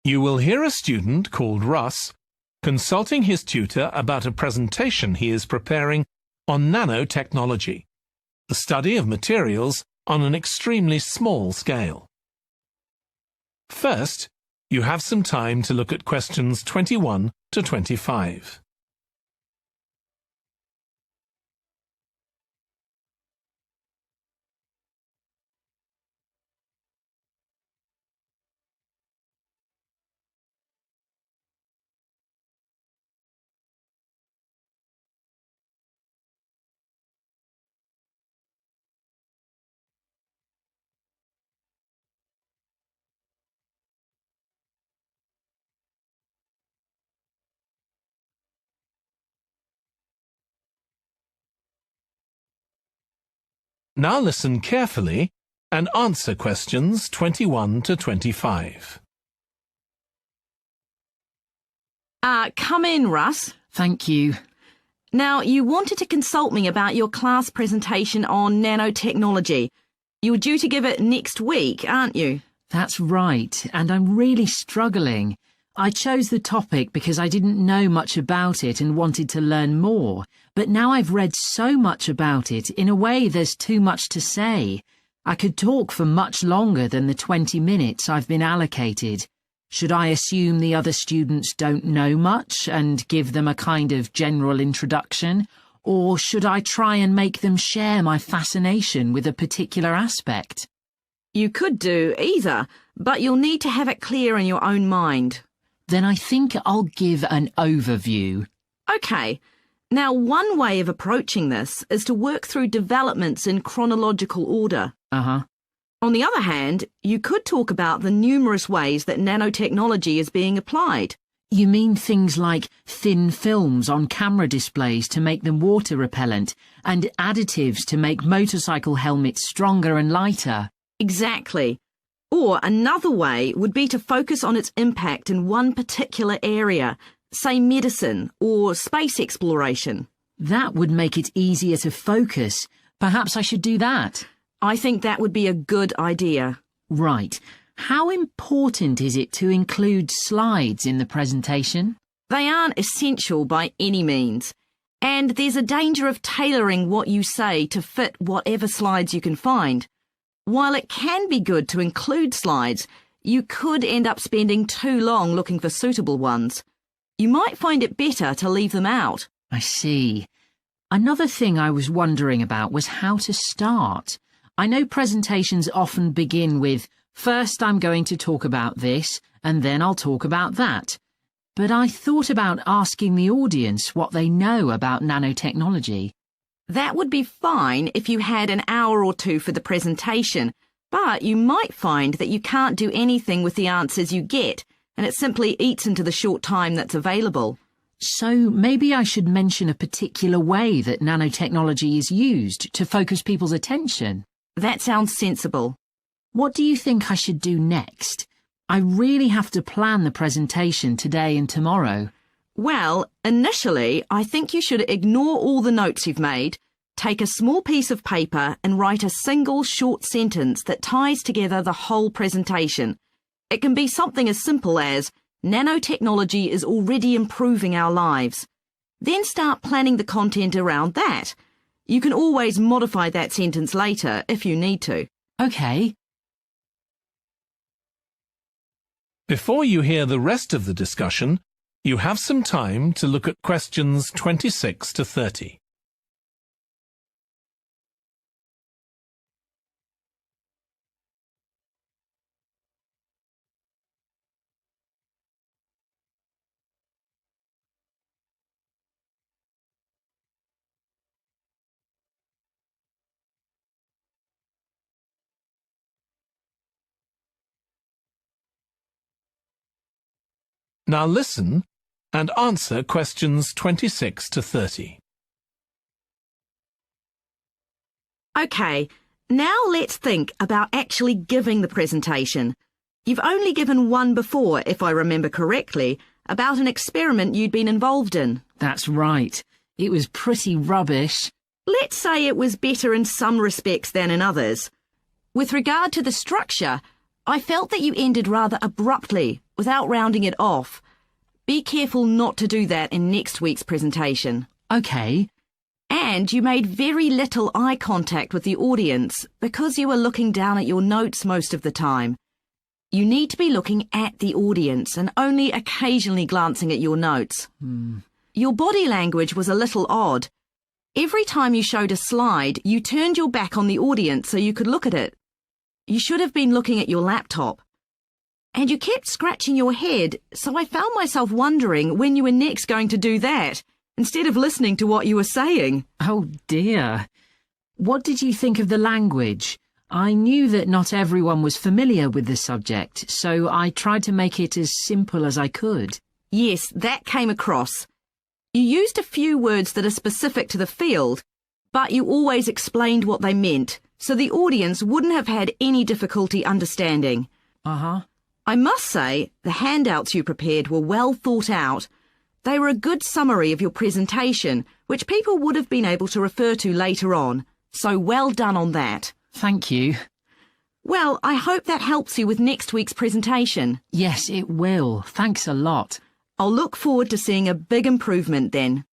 You will hear a student called Russ consulting his tutor about a presentation he is preparing on nanotechnology, the study of materials on an extremely small scale. First, you have some time to look at questions 21 to 25. Now listen carefully and answer questions 21 to 25. Come in, Russ. Thank you. Now, you wanted to consult me about your class presentation on nanotechnology. You were due to give it next week, aren't you? That's right, and I'm really struggling. I chose the topic because I didn't know much about it and wanted to learn more, but now I've read so much about it, in a way there's too much to say. I could talk for much longer than the 20 minutes I've been allocated. Should I assume the other students don't know much and give them a kind of general introduction, or should I try and make them share my fascination with a particular aspect? You could do either, but you'll need to have it clear in your own mind. Then I think I'll give an overview. OK. Now, one way of approaching this is to work through developments in chronological order. Uh-huh. On the other hand, you could talk about the numerous ways that nanotechnology is being applied. You mean things like thin films on camera displays to make them water repellent and additives to make motorcycle helmets stronger and lighter? Exactly. Or another way would be to focus on its impact in one particular area, say medicine or space exploration. That would make it easier to focus. Perhaps I should do that. I think that would be a good idea. Right. How important is it to include slides in the presentation? They aren't essential by any means, and there's a danger of tailoring what you say to fit whatever slides you can find. While it can be good to include slides, you could end up spending too long looking for suitable ones. You might find it better to leave them out. I see. Another thing I was wondering about was how to start. I know presentations often begin with, first I'm going to talk about this, and then I'll talk about that. But I thought about asking the audience what they know about nanotechnology. That would be fine if you had an hour or two for the presentation, but you might find that you can't do anything with the answers you get, and it simply eats into the short time that's available. So maybe I should mention a particular way that nanotechnology is used to focus people's attention. That sounds sensible. What do you think I should do next? I really have to plan the presentation today and tomorrow. Well, initially, I think you should ignore all the notes you've made, take a small piece of paper and write a single short sentence that ties together the whole presentation. It can be something as simple as, nanotechnology is already improving our lives. Then start planning the content around that. You can always modify that sentence later if you need to. OK. Before you hear the rest of the discussion, you have some time to look at questions 26 to 30. Now listen and answer questions 26 to 30. OK, now let's think about actually giving the presentation. You've only given one before, if I remember correctly, about an experiment you'd been involved in. That's right. It was pretty rubbish. Let's say it was better in some respects than in others. With regard to the structure, I felt that you ended rather abruptly, without rounding it off. Be careful not to do that in next week's presentation. OK. And you made very little eye contact with the audience because you were looking down at your notes most of the time. You need to be looking at the audience and only occasionally glancing at your notes. Your body language was a little odd. Every time you showed a slide, you turned your back on the audience so you could look at it. You should have been looking at your laptop. And you kept scratching your head, so I found myself wondering when you were next going to do that, instead of listening to what you were saying. Oh dear. What did you think of the language? I knew that not everyone was familiar with the subject, so I tried to make it as simple as I could. Yes, that came across. You used a few words that are specific to the field, but you always explained what they meant, so the audience wouldn't have had any difficulty understanding. I must say, the handouts you prepared were well thought out. They were a good summary of your presentation, which people would have been able to refer to later on, so well done on that. Thank you. Well, I hope that helps you with next week's presentation. Yes, it will. Thanks a lot. I'll look forward to seeing a big improvement then.